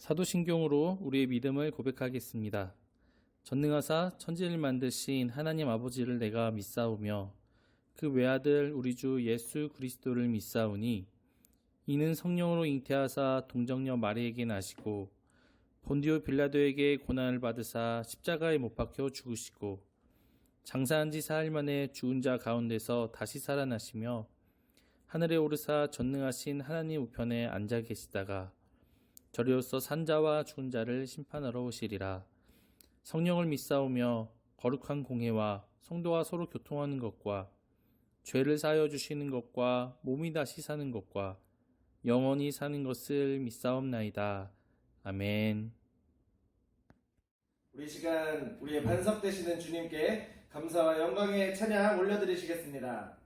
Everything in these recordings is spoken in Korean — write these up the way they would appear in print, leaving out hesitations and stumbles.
사도신경으로 우리의 믿음을 고백하겠습니다. 전능하사 천지를 만드신 하나님 아버지를 내가 믿사오며 그 외아들 우리 주 예수 그리스도를 믿사오니 이는 성령으로 잉태하사 동정녀 마리에게 나시고 본디오 빌라도에게 고난을 받으사 십자가에 못 박혀 죽으시고 장사한 지 사흘 만에 죽은 자 가운데서 다시 살아나시며 하늘에 오르사 전능하신 하나님 우편에 앉아 계시다가 저리로서 산자와 죽은 자를 심판하러 오시리라. 성령을 믿사오며 거룩한 공회와 성도와 서로 교통하는 것과 죄를 사하여 주시는 것과 몸이 다시 사는 것과 영원히 사는 것을 믿사옵나이다. 아멘. 우리 시간 우리의 반석 되시는 주님께 감사와 영광의 찬양 올려드리시겠습니다.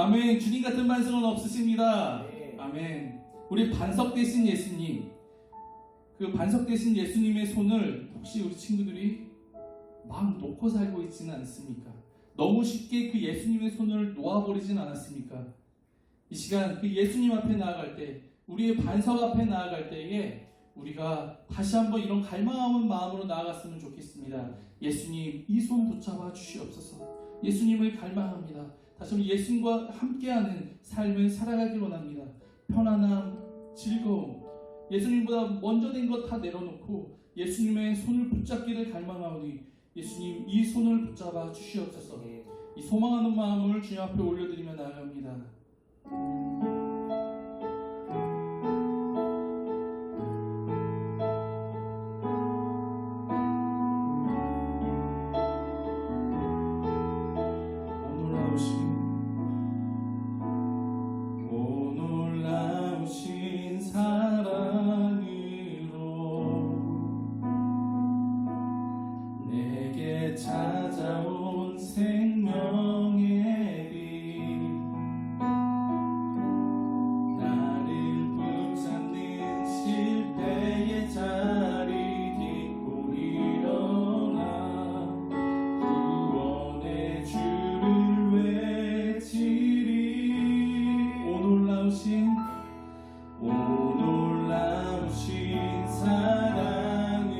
아멘. 주님 같은 반석은 없으십니다. 아멘. 우리 반석 되신 예수님, 그 반석 되신 예수님의 손을 혹시 우리 친구들이 막 놓고 살고 있지는 않습니까? 너무 쉽게 그 예수님의 손을 놓아버리진 않았습니까? 이 시간 그 예수님 앞에 나아갈 때, 우리의 반석 앞에 나아갈 때에 우리가 다시 한번 이런 갈망하는 마음으로 나아갔으면 좋겠습니다. 예수님, 이 손 붙잡아 주시옵소서. 예수님을 갈망합니다. 다시 한번 예수님과 함께하는 삶을 살아가길 원합니다. 편안함, 즐거움, 예수님보다 먼저 된 것 다 내려놓고 예수님의 손을 붙잡기를 갈망하오니 예수님, 이 손을 붙잡아 주시옵소서. 이 소망하는 마음을 주님 앞에 올려드리며 나아갑니다. 오 놀라우신 사랑으로 내게 찾아온 생명의 빛, 나를 붙잡는 실패의 자리 딛고 일어나 구원의 주를 외치리. 오 놀라우신 사랑으로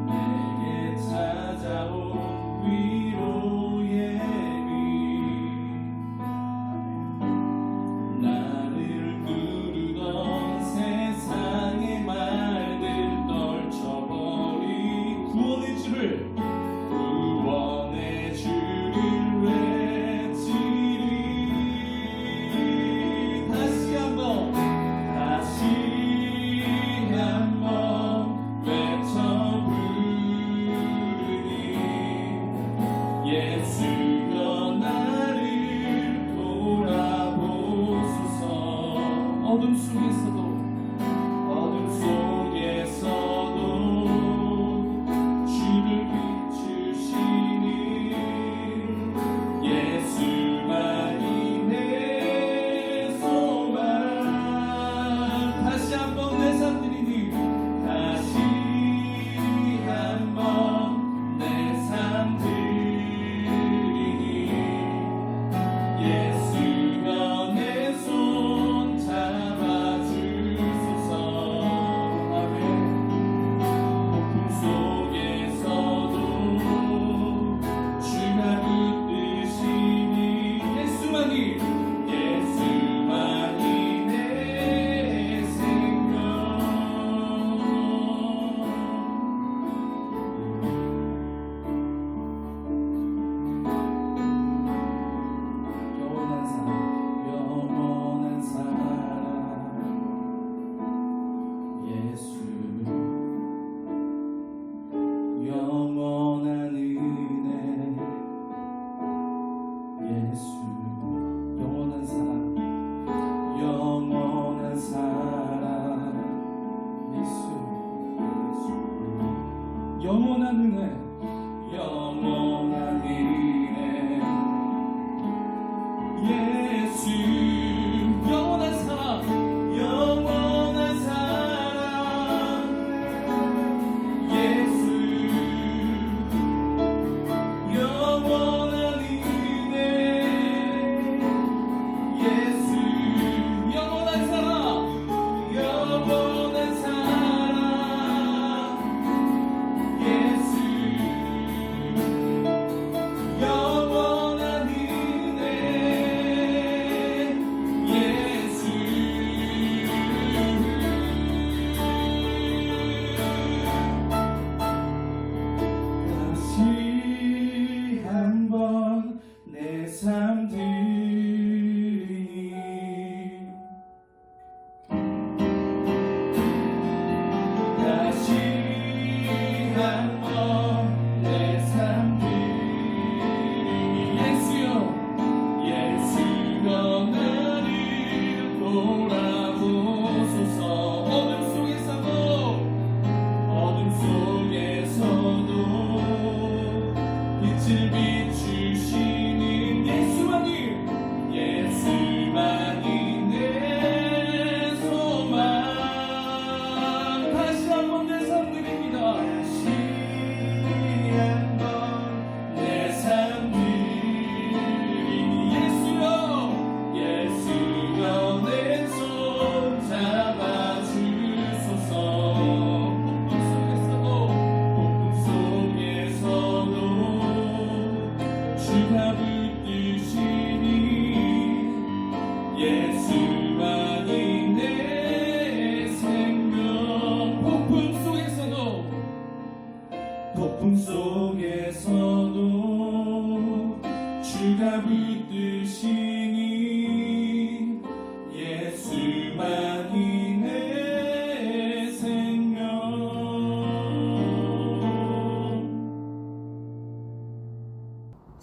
내게 찾아온 위로의 빛, 나를 부르던 세상의 말들 떨쳐버린 구원의 주를 예수여 나를 돌아보소서. 어둠 속에서도 주를 비추시니 예수만이 내 소망. 다시 한번 내 삶 드리니 다시 한번 내 삶 예수가 내 손 잡아주시니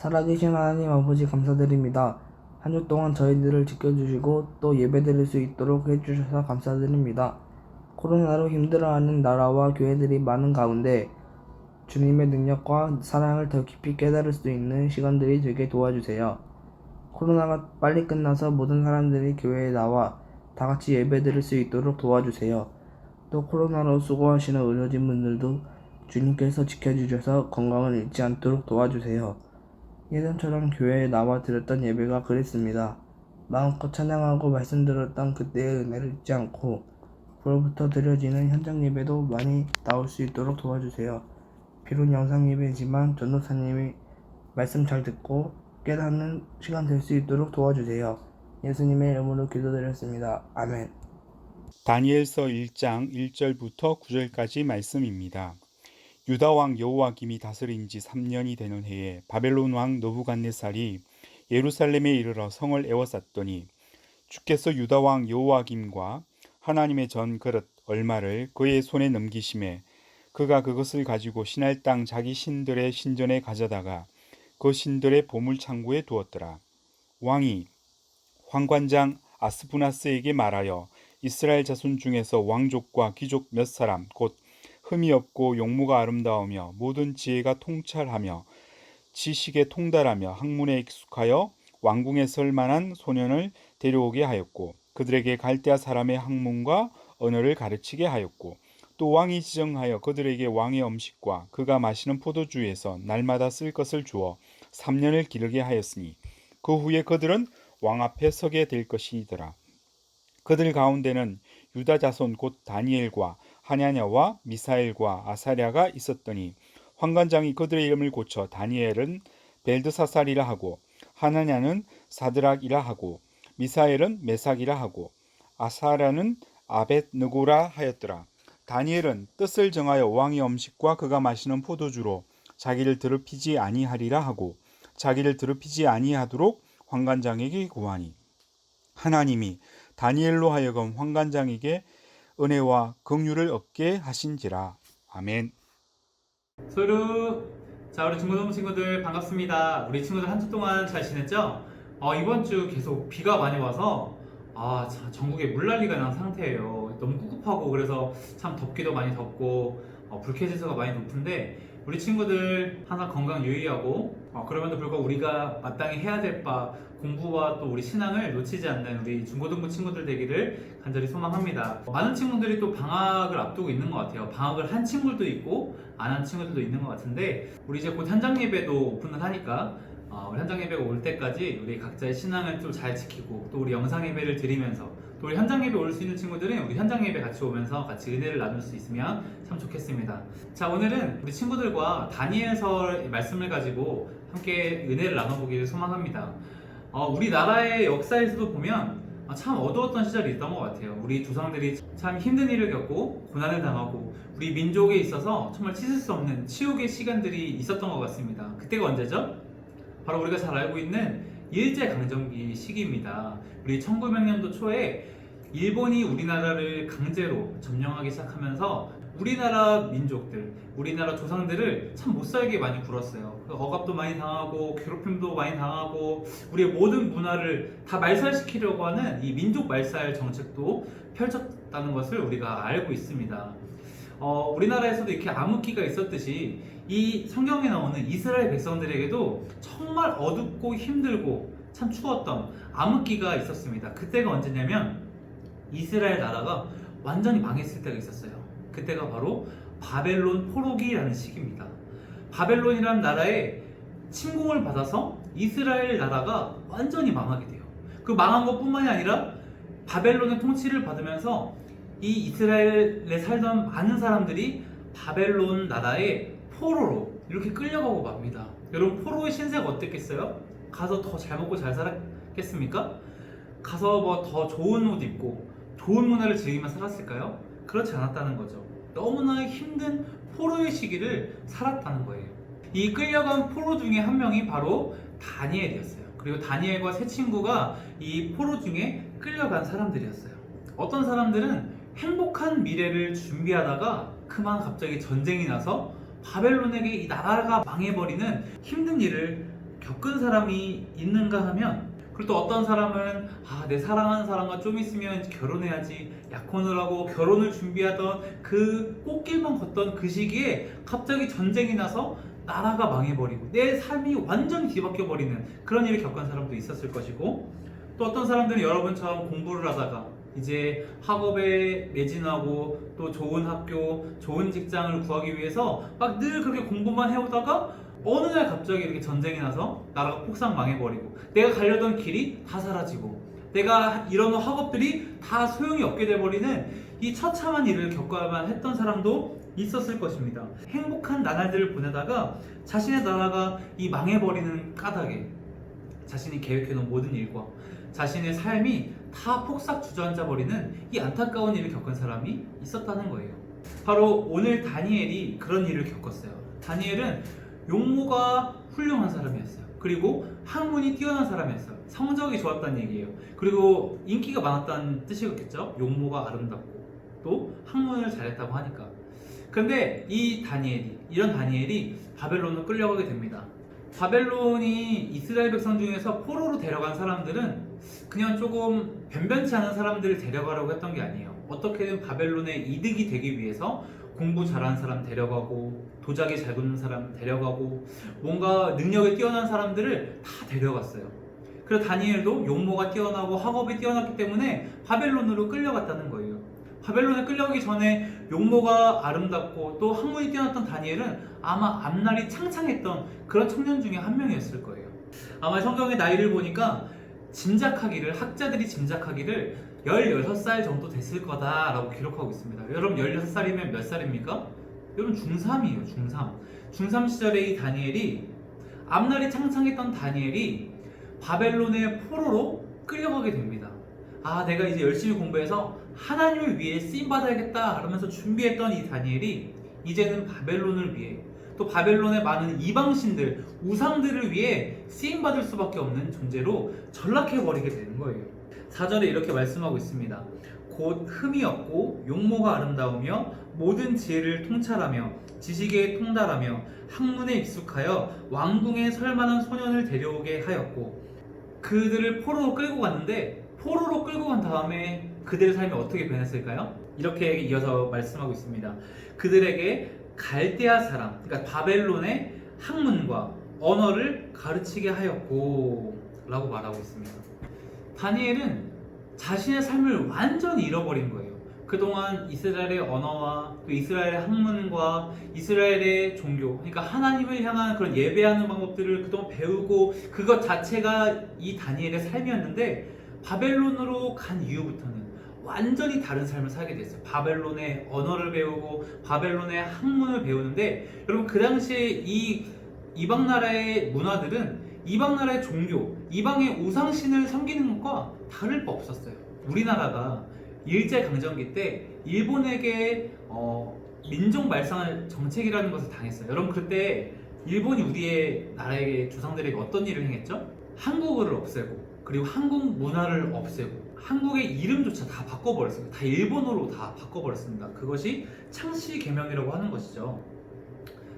살아계신 하나님 아버지 감사드립니다. 한 주 동안 저희들을 지켜주시고 또 예배드릴 수 있도록 해주셔서 감사드립니다. 코로나로 힘들어하는 나라와 교회들이 많은 가운데 주님의 능력과 사랑을 더 깊이 깨달을 수 있는 시간들이 되게 도와주세요. 코로나가 빨리 끝나서 모든 사람들이 교회에 나와 다 같이 예배드릴 수 있도록 도와주세요. 또 코로나로 수고하시는 의료진분들도 주님께서 지켜주셔서 건강을 잃지 않도록 도와주세요. 예전처럼 교회에 나와 드렸던 예배가 그랬습니다. 마음껏 찬양하고 말씀 들었던 그때의 은혜를 잊지 않고 9월부터 드려지는 현장 예배도 많이 나올 수 있도록 도와주세요. 비록 영상 예배지만 전도사님이 말씀 잘 듣고 깨닫는 시간 될 수 있도록 도와주세요. 예수님의 이름으로 기도드렸습니다. 아멘. 다니엘서 1장 1절부터 9절까지 말씀입니다. 유다 왕 여호와김이 다스린 지 3년이 되는 해에 바벨론 왕 느부갓네살이 예루살렘에 이르러 성을 에워쌌더니 주께서 유다 왕 여호와김과 하나님의 전 그릇 얼마를 그의 손에 넘기심에 그가 그것을 가지고 신할 땅 자기 신들의 신전에 가져다가 그 신들의 보물 창고에 두었더라. 왕이 황관장 아스푸나스에게 말하여 이스라엘 자손 중에서 왕족과 귀족 몇 사람 곧 흠이 없고 용모가 아름다우며 모든 지혜가 통찰하며 지식에 통달하며 학문에 익숙하여 왕궁에 설 만한 소년을 데려오게 하였고 그들에게 갈대아 사람의 학문과 언어를 가르치게 하였고 또 왕이 지정하여 그들에게 왕의 음식과 그가 마시는 포도주에서 날마다 쓸 것을 주어 3년을 기르게 하였으니 그 후에 그들은 왕 앞에 서게 될 것이더라. 그들 가운데는 유다 자손 곧 다니엘과 하냐냐와 미사엘과 아사랴가 있었더니 황관장이 그들의 이름을 고쳐 다니엘은 벨드사살이라 하고 하나냐는 사드락이라 하고 미사엘은 메삭이라 하고 아사랴는 아벳느고라 하였더라. 다니엘은 뜻을 정하여 왕의 음식과 그가 마시는 포도주로 자기를 더럽히지 아니하리라 하고 자기를 더럽히지 아니하도록 황관장에게 고하니 하나님이 다니엘로 하여금 황관장에게 은혜와 긍휼을 얻게 하신지라. 아멘. 소루. 자, 우리 중고등 친구들 반갑습니다. 우리 친구들 한 주 동안 잘 지냈죠? 이번 주 계속 비가 많이 와서 전국에 물난리가 난 상태예요. 너무 꿉꿉하고 그래서 참 덥기도 많이 덥고 불쾌지수가 많이 높은데 우리 친구들 항상 건강 유의하고 그럼에도 불구하고 우리가 마땅히 해야 될 바 공부와 또 우리 신앙을 놓치지 않는 우리 중고등부 친구들 되기를 간절히 소망합니다. 많은 친구들이 또 방학을 앞두고 있는 것 같아요. 방학을 한 친구들도 있고 안 한 친구들도 있는 것 같은데 우리 이제 곧 현장 예배도 오픈을 하니까 우리 현장 예배가 올 때까지 우리 각자의 신앙을 좀 잘 지키고 또 우리 영상 예배를 드리면서 또 우리 현장 예배 올 수 있는 친구들은 우리 현장 예배 같이 오면서 같이 은혜를 나눌 수 있으면 참 좋겠습니다. 자, 오늘은 우리 친구들과 다니엘서 말씀을 가지고 함께 은혜를 나눠보기를 소망합니다. 우리나라의 역사에서도 보면 참 어두웠던 시절이 있던 것 같아요. 우리 조상들이 참 힘든 일을 겪고 고난을 당하고 우리 민족에 있어서 정말 씻을 수 없는 치욕의 시간들이 있었던 것 같습니다. 그때가 언제죠? 바로 우리가 잘 알고 있는 일제강점기 시기입니다. 우리 1900년도 초에 일본이 우리나라를 강제로 점령하기 시작하면서 우리나라 민족들, 우리나라 조상들을 참 못살게 많이 굴었어요. 억압도 많이 당하고 괴롭힘도 많이 당하고 우리의 모든 문화를 다 말살시키려고 하는 이 민족 말살 정책도 펼쳤다는 것을 우리가 알고 있습니다. 우리나라에서도 이렇게 암흑기가 있었듯이 이 성경에 나오는 이스라엘 백성들에게도 정말 어둡고 힘들고 참 추웠던 암흑기가 있었습니다. 그때가 언제냐면 이스라엘 나라가 완전히 망했을 때가 있었어요. 그때가 바로 바벨론 포로기라는 시기입니다. 바벨론이라는 나라에 침공을 받아서 이스라엘 나라가 완전히 망하게 돼요. 그 망한 것뿐만이 아니라 바벨론의 통치를 받으면서 이 이스라엘에 살던 많은 사람들이 바벨론 나라의 포로로 이렇게 끌려가고 맙니다. 여러분, 포로의 신세가 어땠겠어요? 가서 더 잘 먹고 잘 살았겠습니까? 가서 뭐 더 좋은 옷 입고 좋은 문화를 즐기며 살았을까요? 그렇지 않았다는 거죠. 너무나 힘든 포로의 시기를 살았다는 거예요. 이 끌려간 포로 중에 한 명이 바로 다니엘이었어요. 그리고 다니엘과 세 친구가 이 포로 중에 끌려간 사람들이었어요. 어떤 사람들은 행복한 미래를 준비하다가 그만 갑자기 전쟁이 나서 바벨론에게 이 나라가 망해버리는 힘든 일을 겪은 사람이 있는가 하면, 그리고 또 어떤 사람은 내 사랑하는 사람과 좀 있으면 결혼해야지 약혼을 하고 결혼을 준비하던 그 꽃길만 걷던 그 시기에 갑자기 전쟁이 나서 나라가 망해버리고 내 삶이 완전히 뒤바뀌어 버리는 그런 일을 겪은 사람도 있었을 것이고, 또 어떤 사람들은 여러분처럼 공부를 하다가 이제 학업에 매진하고 또 좋은 학교, 좋은 직장을 구하기 위해서 막 늘 그렇게 공부만 해오다가 어느 날 갑자기 이렇게 전쟁이 나서 나라가 폭삭 망해버리고 내가 가려던 길이 다 사라지고 내가 이런 학업들이 다 소용이 없게 돼버리는 이 처참한 일을 겪어야만 했던 사람도 있었을 것입니다. 행복한 나날들을 보내다가 자신의 나라가 이 망해버리는 까닭에 자신이 계획해놓은 모든 일과 자신의 삶이 다 폭삭 주저앉아 버리는 이 안타까운 일을 겪은 사람이 있었다는 거예요. 바로 오늘 다니엘이 그런 일을 겪었어요. 다니엘은 용모가 훌륭한 사람이었어요. 그리고 학문이 뛰어난 사람이었어요. 성적이 좋았다는 얘기예요. 그리고 인기가 많았다는 뜻이겠죠. 용모가 아름답고 또 학문을 잘했다고 하니까. 근데 이런 다니엘이 바벨론으로 끌려가게 됩니다. 바벨론이 이스라엘 백성 중에서 포로로 데려간 사람들은 그냥 조금 변변치 않은 사람들을 데려가려고 했던 게 아니에요. 어떻게든 바벨론의 이득이 되기 위해서 공부 잘하는 사람 데려가고 도자기 잘 굽는 사람 데려가고 뭔가 능력이 뛰어난 사람들을 다 데려갔어요. 그래서 다니엘도 용모가 뛰어나고 학업이 뛰어났기 때문에 바벨론으로 끌려갔다는 거예요. 바벨론에 끌려가기 전에 용모가 아름답고 또 학문이 뛰어났던 다니엘은 아마 앞날이 창창했던 그런 청년 중에 한 명이었을 거예요. 아마 성경의 나이를 보니까 학자들이 짐작하기를 16살 정도 됐을 거다라고 기록하고 있습니다. 여러분 16살이면 몇 살입니까? 여러분 중3이에요. 중3 시절에 이 다니엘이, 앞날이 창창했던 다니엘이 바벨론의 포로로 끌려가게 됩니다. 내가 이제 열심히 공부해서 하나님을 위해 쓰임받아야겠다 그러면서 준비했던 이 다니엘이 이제는 바벨론을 위해 또 바벨론의 많은 이방신들, 우상들을 위해 쓰임받을 수밖에 없는 존재로 전락해버리게 되는 거예요. 4절에 이렇게 말씀하고 있습니다. 곧 흠이 없고 용모가 아름다우며 모든 지혜를 통찰하며 지식에 통달하며 학문에 익숙하여 왕궁에 설만한 소년을 데려오게 하였고, 그들을 포로로 끌고 갔는데 포로로 끌고 간 다음에 그들의 삶이 어떻게 변했을까요? 이렇게 이어서 말씀하고 있습니다. 그들에게 갈대아 사람, 그러니까 바벨론의 학문과 언어를 가르치게 하였고 라고 말하고 있습니다. 다니엘은 자신의 삶을 완전히 잃어버린 거예요. 그동안 이스라엘의 언어와 또 이스라엘의 학문과 이스라엘의 종교, 그러니까 하나님을 향한 그런 예배하는 방법들을 그동안 배우고 그것 자체가 이 다니엘의 삶이었는데, 바벨론으로 간 이후부터는 완전히 다른 삶을 살게 됐어요. 바벨론의 언어를 배우고 바벨론의 학문을 배우는데, 여러분 그 당시에 이방 나라의 문화들은 이방 나라의 종교, 이방의 우상신을 섬기는 것과 다를 바 없었어요. 우리나라가 일제강점기 때 일본에게 민족 말살 정책이라는 것을 당했어요. 여러분 그때 일본이 우리의 나라의 조상들에게 어떤 일을 행했죠? 한국어를 없애고 그리고 한국 문화를 없애고 한국의 이름조차 다 바꿔버렸어요. 다 일본어로 다 바꿔버렸습니다. 그것이 창씨 개명이라고 하는 것이죠.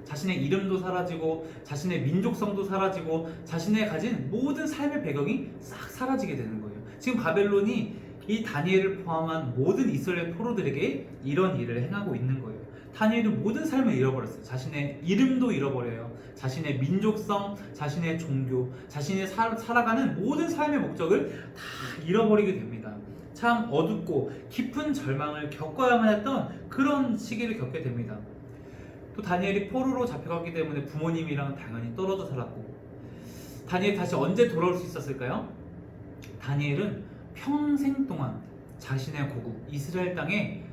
자신의 이름도 사라지고 자신의 민족성도 사라지고 자신의 가진 모든 삶의 배경이 싹 사라지게 되는 거예요. 지금 바벨론이 이 다니엘을 포함한 모든 이스라엘 포로들에게 이런 일을 행하고 있는 거예요. 다니엘은 모든 삶을 잃어버렸어요. 자신의 이름도 잃어버려요. 자신의 민족성, 자신의 종교, 자신의 살아가는 모든 삶의 목적을 다 잃어버리게 됩니다. 참 어둡고 깊은 절망을 겪어야만 했던 그런 시기를 겪게 됩니다. 또 다니엘이 포로로 잡혀갔기 때문에 부모님이랑 당연히 떨어져 살았고, 다니엘이 다시 언제 돌아올 수 있었을까요? 다니엘은 평생 동안 자신의 고국 이스라엘 땅에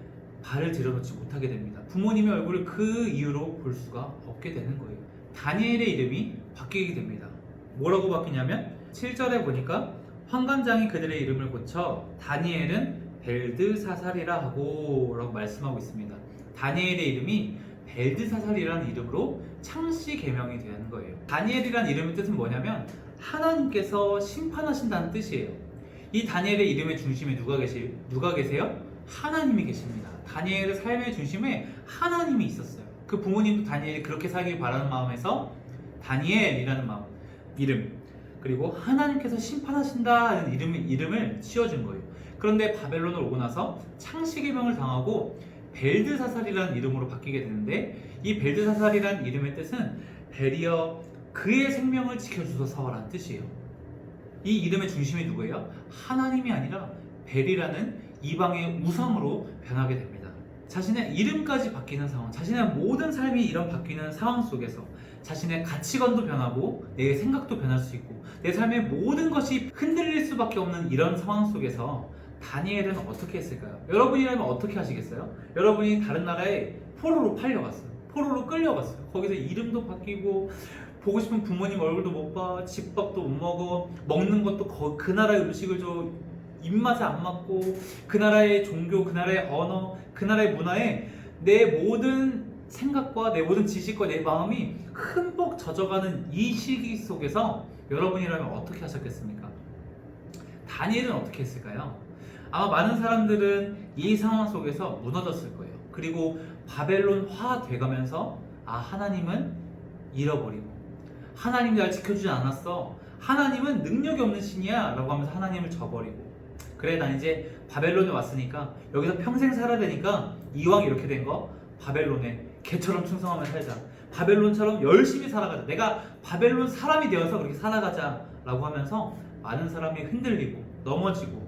발을 들여놓지 못하게 됩니다. 부모님의 얼굴을 그 이후로 볼 수가 없게 되는 거예요. 다니엘의 이름이 바뀌게 됩니다. 뭐라고 바뀌냐면 7절에 보니까 환관장이 그들의 이름을 고쳐 다니엘은 벨드사살이라 하고 라고 말씀하고 있습니다. 다니엘의 이름이 벨드사살이라는 이름으로 창씨 개명이 되는 거예요. 다니엘이라는 이름의 뜻은 뭐냐면 하나님께서 심판하신다는 뜻이에요. 이 다니엘의 이름의 중심에 누가 계세요? 하나님이 계십니다. 다니엘의 삶의 중심에 하나님이 있었어요. 그 부모님도 다니엘이 그렇게 살길 바라는 마음에서 다니엘이라는 마음, 이름, 그리고 하나님께서 심판하신다는 이름을 지어준 거예요. 그런데 바벨론을 오고 나서 창식의 병을 당하고 벨드사살이라는 이름으로 바뀌게 되는데, 이 벨드사살이라는 이름의 뜻은 벨이여 그의 생명을 지켜주소서라는 뜻이에요. 이 이름의 중심이 누구예요? 하나님이 아니라 벨이라는 이방의 우상으로 변하게 됩니다. 자신의 이름까지 바뀌는 상황, 자신의 모든 삶이 이런 바뀌는 상황 속에서 자신의 가치관도 변하고 내 생각도 변할 수 있고 내 삶의 모든 것이 흔들릴 수밖에 없는 이런 상황 속에서 다니엘은 어떻게 했을까요? 여러분이라면 어떻게 하시겠어요? 여러분이 다른 나라에 포로로 팔려갔어요. 포로로 끌려갔어요. 거기서 이름도 바뀌고 보고 싶은 부모님 얼굴도 못 봐, 집밥도 못 먹어, 먹는 것도 그 나라의 음식을 줘, 입맛에 안 맞고, 그 나라의 종교, 그 나라의 언어, 그 나라의 문화에 내 모든 생각과 내 모든 지식과 내 마음이 흠뻑 젖어가는 이 시기 속에서 여러분이라면 어떻게 하셨겠습니까? 다니엘은 어떻게 했을까요? 아마 많은 사람들은 이 상황 속에서 무너졌을 거예요. 그리고 바벨론화 돼가면서 하나님은 잃어버리고, 하나님이 날 지켜주지 않았어, 하나님은 능력이 없는 신이야 라고 하면서 하나님을 저버리고, 그래 난 이제 바벨론에 왔으니까 여기서 평생 살아야 되니까 이왕 이렇게 된 거 바벨론에 개처럼 충성하며 살자, 바벨론처럼 열심히 살아가자, 내가 바벨론 사람이 되어서 그렇게 살아가자 라고 하면서 많은 사람이 흔들리고 넘어지고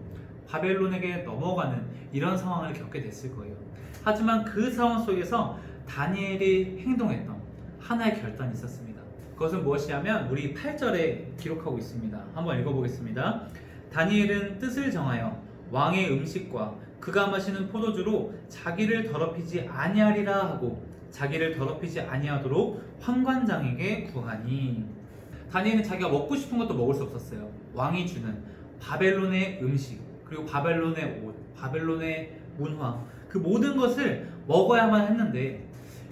바벨론에게 넘어가는 이런 상황을 겪게 됐을 거예요. 하지만 그 상황 속에서 다니엘이 행동했던 하나의 결단이 있었습니다. 그것은 무엇이냐면 우리 8절에 기록하고 있습니다. 한번 읽어보겠습니다. 다니엘은 뜻을 정하여 왕의 음식과 그가 마시는 포도주로 자기를 더럽히지 아니하리라 하고 자기를 더럽히지 아니하도록 환관장에게 구하니. 다니엘은 자기가 먹고 싶은 것도 먹을 수 없었어요. 왕이 주는 바벨론의 음식, 그리고 바벨론의 옷, 바벨론의 문화, 그 모든 것을 먹어야만 했는데,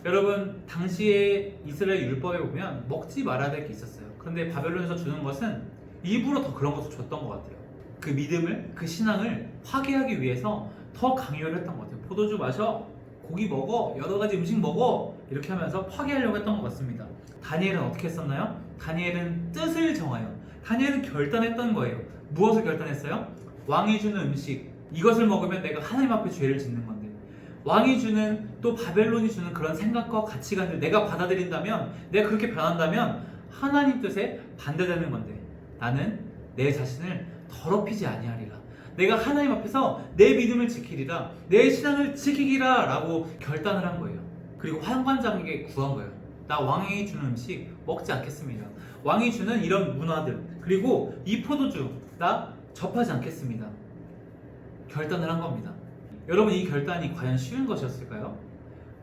여러분 당시에 이스라엘 율법에 보면 먹지 말아야 될 게 있었어요. 그런데 바벨론에서 주는 것은 일부러 더 그런 것을 줬던 것 같아요. 그 믿음을, 그 신앙을 파괴하기 위해서 더 강요를 했던 것 같아요. 포도주 마셔, 고기 먹어, 여러 가지 음식 먹어, 이렇게 하면서 파괴하려고 했던 것 같습니다. 다니엘은 어떻게 했었나요? 다니엘은 뜻을 정하여, 다니엘은 결단했던 거예요. 무엇을 결단했어요? 왕이 주는 음식, 이것을 먹으면 내가 하나님 앞에 죄를 짓는 건데, 왕이 주는, 또 바벨론이 주는 그런 생각과 가치관들 내가 받아들인다면, 내가 그렇게 변한다면 하나님 뜻에 반대되는 건데, 나는 내 자신을 더럽히지 아니하리라, 내가 하나님 앞에서 내 믿음을 지키리라, 내 신앙을 지키기라 라고 결단을 한 거예요. 그리고 환관장에게 구한 거예요. 나 왕이 주는 음식 먹지 않겠습니다. 왕이 주는 이런 문화들, 그리고 이 포도주 나 접하지 않겠습니다. 결단을 한 겁니다. 여러분, 이 결단이 과연 쉬운 것이었을까요?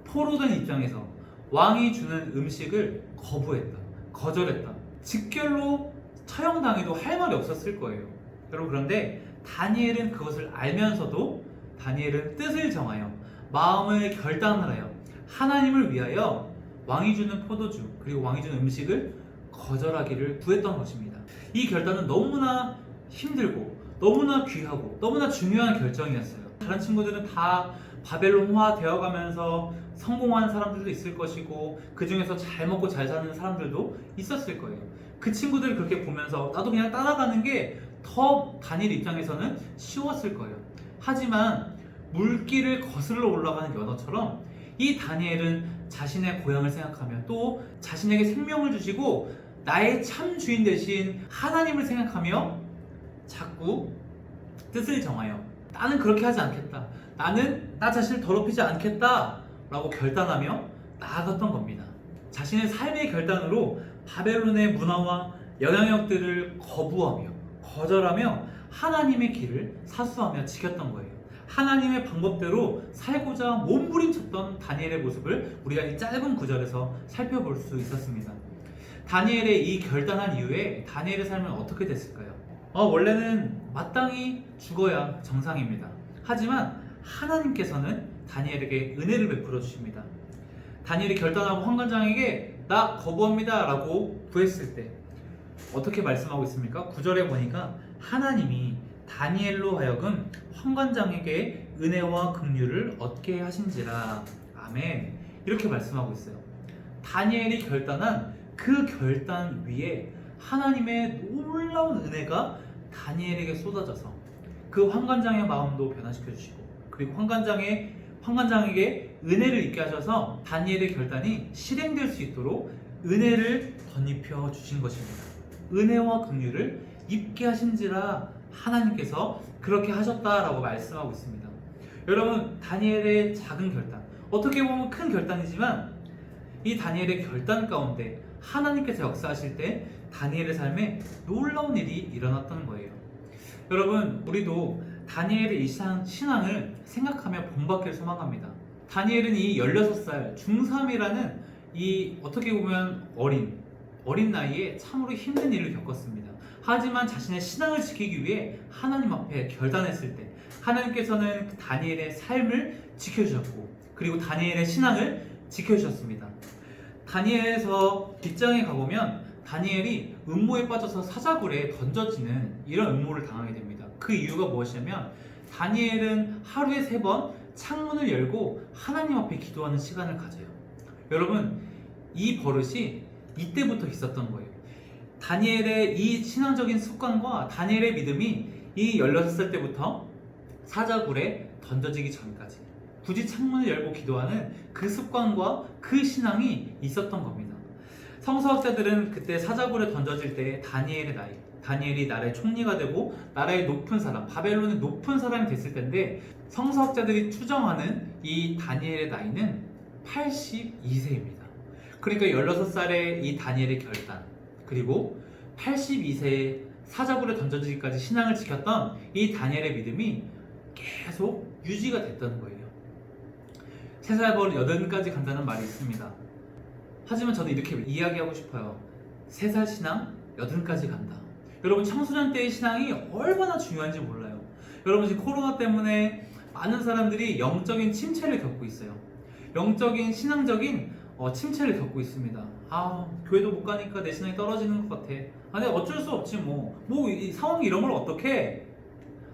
포로된 입장에서 왕이 주는 음식을 거부했다, 거절했다, 직결로 처형당해도 할 말이 없었을 거예요. 여러분, 그런데 다니엘은 그것을 알면서도 다니엘은 뜻을 정하여 마음을 결단을 하여 하나님을 위하여 왕이 주는 포도주, 그리고 왕이 주는 음식을 거절하기를 구했던 것입니다. 이 결단은 너무나 힘들고 너무나 귀하고 너무나 중요한 결정이었어요. 다른 친구들은 다 바벨론화 되어가면서 성공한 사람들도 있을 것이고, 그 중에서 잘 먹고 잘 사는 사람들도 있었을 거예요. 그 친구들을 그렇게 보면서 나도 그냥 따라가는 게 더 다니엘 입장에서는 쉬웠을 거예요. 하지만 물길을 거슬러 올라가는 연어처럼 이 다니엘은 자신의 고향을 생각하며, 또 자신에게 생명을 주시고 나의 참 주인 되신 하나님을 생각하며 자꾸 뜻을 정하여 나는 그렇게 하지 않겠다, 나는 나 자신을 더럽히지 않겠다 라고 결단하며 나아갔던 겁니다. 자신의 삶의 결단으로 바벨론의 문화와 영향력들을 거부하며 거절하며 하나님의 길을 사수하며 지켰던 거예요. 하나님의 방법대로 살고자 몸부림쳤던 다니엘의 모습을 우리가 이 짧은 구절에서 살펴볼 수 있었습니다. 다니엘의 이 결단한 이후에 다니엘의 삶은 어떻게 됐을까요? 원래는 마땅히 죽어야 정상입니다. 하지만 하나님께서는 다니엘에게 은혜를 베풀어 주십니다. 다니엘이 결단하고 환관장에게 나 거부합니다 라고 구했을 때 어떻게 말씀하고 있습니까? 9절에 보니까 하나님이 다니엘로 하여금 환관장에게 은혜와 긍휼을 얻게 하신지라. 아멘. 이렇게 말씀하고 있어요. 다니엘이 결단한 그 결단 위에 하나님의 놀라운 은혜가 다니엘에게 쏟아져서 그 환관장의 마음도 변화시켜 주시고, 그리고 환관장에게 은혜를 있게 하셔서 다니엘의 결단이 실행될 수 있도록 은혜를 덧입혀 주신 것입니다. 은혜와 긍휼을 입게 하신지라 하나님께서 그렇게 하셨다라고 말씀하고 있습니다. 여러분, 다니엘의 작은 결단, 어떻게 보면 큰 결단이지만 이 다니엘의 결단 가운데 하나님께서 역사하실 때 다니엘의 삶에 놀라운 일이 일어났던 거예요. 여러분, 우리도 다니엘의 이 신앙을 생각하며 본받기를 소망합니다. 다니엘은 이 16살 중3이라는 이 어떻게 보면 어린 나이에 참으로 힘든 일을 겪었습니다. 하지만 자신의 신앙을 지키기 위해 하나님 앞에 결단했을 때 하나님께서는 다니엘의 삶을 지켜주셨고, 그리고 다니엘의 신앙을 지켜주셨습니다. 다니엘에서 뒷장에 가보면 다니엘이 음모에 빠져서 사자굴에 던져지는 이런 음모를 당하게 됩니다. 그 이유가 무엇이냐면 다니엘은 하루에 3번 창문을 열고 하나님 앞에 기도하는 시간을 가져요. 여러분, 이 버릇이 이때부터 있었던 거예요. 다니엘의 이 신앙적인 습관과 다니엘의 믿음이 이 16살 때부터 사자굴에 던져지기 전까지 굳이 창문을 열고 기도하는 그 습관과 그 신앙이 있었던 겁니다. 성서학자들은 그때 사자굴에 던져질 때 다니엘이 나라의 총리가 되고 나라의 높은 사람, 바벨론의 높은 사람이 됐을 텐데, 성서학자들이 추정하는 이 다니엘의 나이는 82세입니다. 그러니까 16살의 이 다니엘의 결단, 그리고 82세에 사자굴에 던져지기까지 신앙을 지켰던 이 다니엘의 믿음이 계속 유지가 됐던 거예요. 3살 버릇 8까지 간다는 말이 있습니다. 하지만 저는 이렇게 이야기하고 싶어요. 3살 신앙 8까지 간다. 여러분, 청소년 때의 신앙이 얼마나 중요한지 몰라요. 여러분, 지금 코로나 때문에 많은 사람들이 영적인 침체를 겪고 있어요. 영적인 신앙적인 침체를 겪고 있습니다. 교회도 못 가니까 내 신앙이 떨어지는 것 같아. 근데 어쩔 수 없지 이 상황이 이런 걸 어떡해?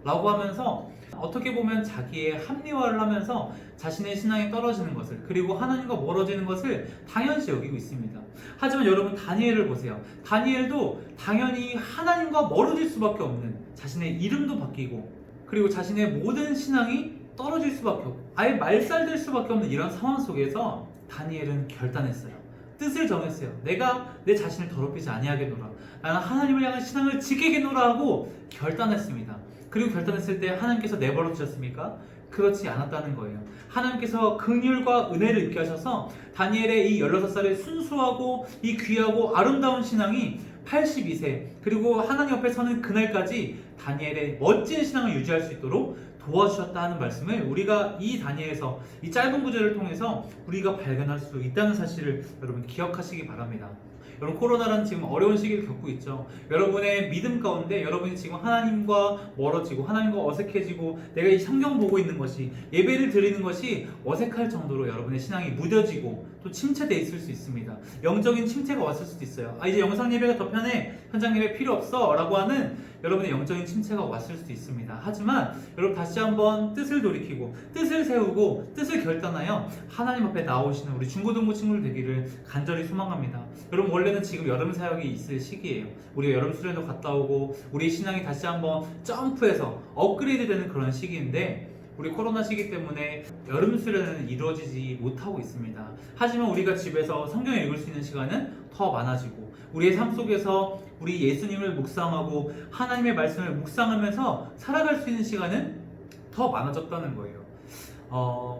라고 하면서 어떻게 보면 자기의 합리화를 하면서 자신의 신앙이 떨어지는 것을, 그리고 하나님과 멀어지는 것을 당연시 여기고 있습니다. 하지만 여러분, 다니엘을 보세요. 다니엘도 당연히 하나님과 멀어질 수밖에 없는, 자신의 이름도 바뀌고 그리고 자신의 모든 신앙이 떨어질 수밖에 없고 아예 말살될 수밖에 없는 이런 상황 속에서 다니엘은 결단했어요. 뜻을 정했어요. 내가 내 자신을 더럽히지 아니하겠노라. 나는 하나님을 향한 신앙을 지키겠노라 하고 결단했습니다. 그리고 결단했을 때 하나님께서 내버려 두셨습니까? 그렇지 않았다는 거예요. 하나님께서 긍휼과 은혜를 입게 하셔서 다니엘의 이 16살의 순수하고 이 귀하고 아름다운 신앙이 82세, 그리고 하나님 앞에 서는 그날까지 다니엘의 멋진 신앙을 유지할 수 있도록 도와주셨다 하는 말씀을 우리가 이 다니엘에서 이 짧은 구절을 통해서 우리가 발견할 수 있다는 사실을 여러분 기억하시기 바랍니다. 여러분, 코로나라는 지금 어려운 시기를 겪고 있죠. 여러분의 믿음 가운데 여러분이 지금 하나님과 멀어지고 하나님과 어색해지고 내가 이 성경 보고 있는 것이, 예배를 드리는 것이 어색할 정도로 여러분의 신앙이 무뎌지고 또 침체되어 있을 수 있습니다. 영적인 침체가 왔을 수도 있어요. 이제 영상 예배가 더 편해, 현장 예배 필요 없어 라고 하는 여러분의 영적인 침체가 왔을 수도 있습니다. 하지만 여러분, 다시 한번 뜻을 돌이키고 뜻을 세우고 뜻을 결단하여 하나님 앞에 나오시는 우리 중고등부 친구들 되기를 간절히 소망합니다. 여러분, 원래는 지금 여름 사역이 있을 시기예요. 우리가 여름 수련도 갔다 오고 우리의 신앙이 다시 한번 점프해서 업그레이드 되는 그런 시기인데, 우리 코로나 시기 때문에 여름 수련은 이루어지지 못하고 있습니다. 하지만 우리가 집에서 성경을 읽을 수 있는 시간은 더 많아지고, 우리의 삶 속에서 우리 예수님을 묵상하고 하나님의 말씀을 묵상하면서 살아갈 수 있는 시간은 더 많아졌다는 거예요.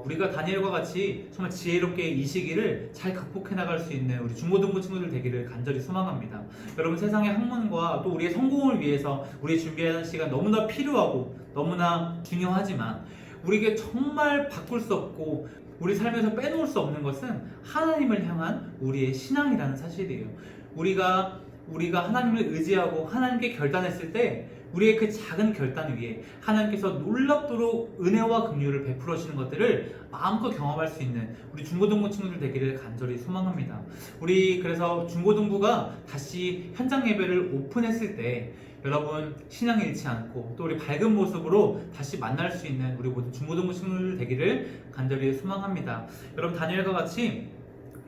우리가 다니엘과 같이 정말 지혜롭게 이 시기를 잘 극복해 나갈 수 있는 우리 중고등부 친구들 되기를 간절히 소망합니다. 여러분, 세상의 학문과 또 우리의 성공을 위해서 우리 준비하는 시간 너무나 필요하고 너무나 중요하지만, 우리에게 정말 바꿀 수 없고 우리 삶에서 빼놓을 수 없는 것은 하나님을 향한 우리의 신앙이라는 사실이에요. 우리가 하나님을 의지하고 하나님께 결단했을 때 우리의 그 작은 결단 위에 하나님께서 놀랍도록 은혜와 긍휼을 베풀어 주시는 것들을 마음껏 경험할 수 있는 우리 중고등부 친구들 되기를 간절히 소망합니다. 우리 그래서 중고등부가 다시 현장 예배를 오픈했을 때 여러분, 신앙 잃지 않고 또 우리 밝은 모습으로 다시 만날 수 있는 우리 모든 중고등부 친구들 되기를 간절히 소망합니다. 여러분, 다니엘과 같이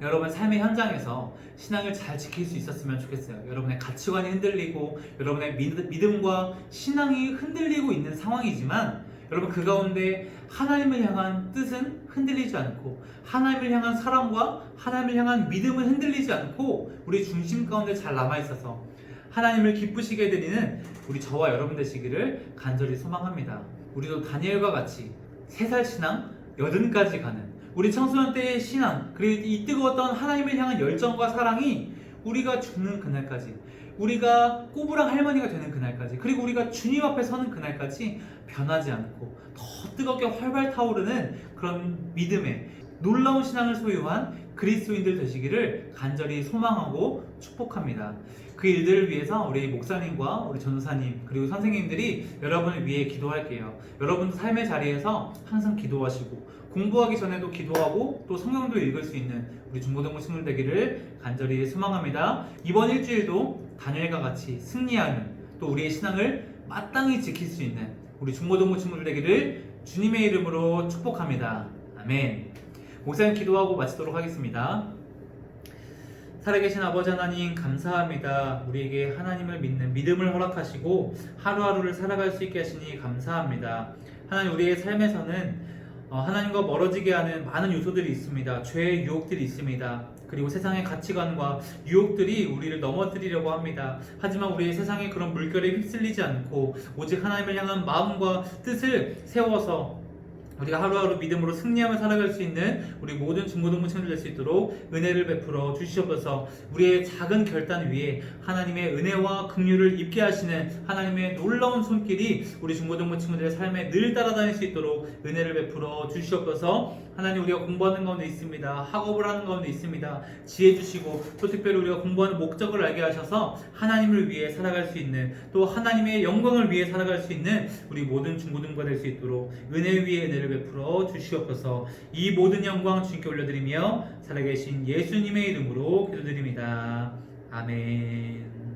여러분 삶의 현장에서 신앙을 잘 지킬 수 있었으면 좋겠어요. 여러분의 가치관이 흔들리고 여러분의 믿음과 신앙이 흔들리고 있는 상황이지만 여러분 그 가운데 하나님을 향한 뜻은 흔들리지 않고 하나님을 향한 사랑과 하나님을 향한 믿음은 흔들리지 않고 우리 중심 가운데 잘 남아있어서 하나님을 기쁘시게 드리는 우리 저와 여러분 되시기를 간절히 소망합니다. 우리도 다니엘과 같이 3살 신앙 80까지 가는 우리 청소년 때의 신앙 그리고 이 뜨거웠던 하나님을 향한 열정과 사랑이 우리가 죽는 그날까지 우리가 꼬부랑 할머니가 되는 그날까지 그리고 우리가 주님 앞에 서는 그날까지 변하지 않고 더 뜨겁게 활발 타오르는 그런 믿음의 놀라운 신앙을 소유한 그리스도인들 되시기를 간절히 소망하고 축복합니다. 그 일들을 위해서 우리 목사님과 우리 전도사님 그리고 선생님들이 여러분을 위해 기도할게요. 여러분 삶의 자리에서 항상 기도하시고 공부하기 전에도 기도하고 또 성경도 읽을 수 있는 우리 중고등부 친구들 되기를 간절히 소망합니다. 이번 일주일도 다니엘과 같이 승리하는 또 우리의 신앙을 마땅히 지킬 수 있는 우리 중고등부 친구들 되기를 주님의 이름으로 축복합니다. 아멘. 목사님 기도하고 마치도록 하겠습니다. 살아계신 아버지 하나님 감사합니다. 우리에게 하나님을 믿는 믿음을 허락하시고 하루하루를 살아갈 수 있게 하시니 감사합니다. 하나님 우리의 삶에서는 하나님과 멀어지게 하는 많은 요소들이 있습니다. 죄의 유혹들이 있습니다. 그리고 세상의 가치관과 유혹들이 우리를 넘어뜨리려고 합니다. 하지만 우리의 세상의 그런 물결에 휩쓸리지 않고 오직 하나님을 향한 마음과 뜻을 세워서 우리가 하루하루 믿음으로 승리하며 살아갈 수 있는 우리 모든 중고등부 친구들 될 수 있도록 은혜를 베풀어 주시옵소서. 우리의 작은 결단 위에 하나님의 은혜와 긍휼을 입게 하시는 하나님의 놀라운 손길이 우리 중고등부 친구들의 삶에 늘 따라다닐 수 있도록 은혜를 베풀어 주시옵소서. 하나님 우리가 공부하는 가운데 있습니다. 학업을 하는 가운데 있습니다. 지혜 주시고 또 특별히 우리가 공부하는 목적을 알게 하셔서 하나님을 위해 살아갈 수 있는 또 하나님의 영광을 위해 살아갈 수 있는 우리 모든 중고등부가 될 수 있도록 은혜 위에 은혜를 베풀어 주시옵소서. 이 모든 영광 주님께 올려드리며 살아계신 예수님의 이름으로 기도드립니다. 아멘.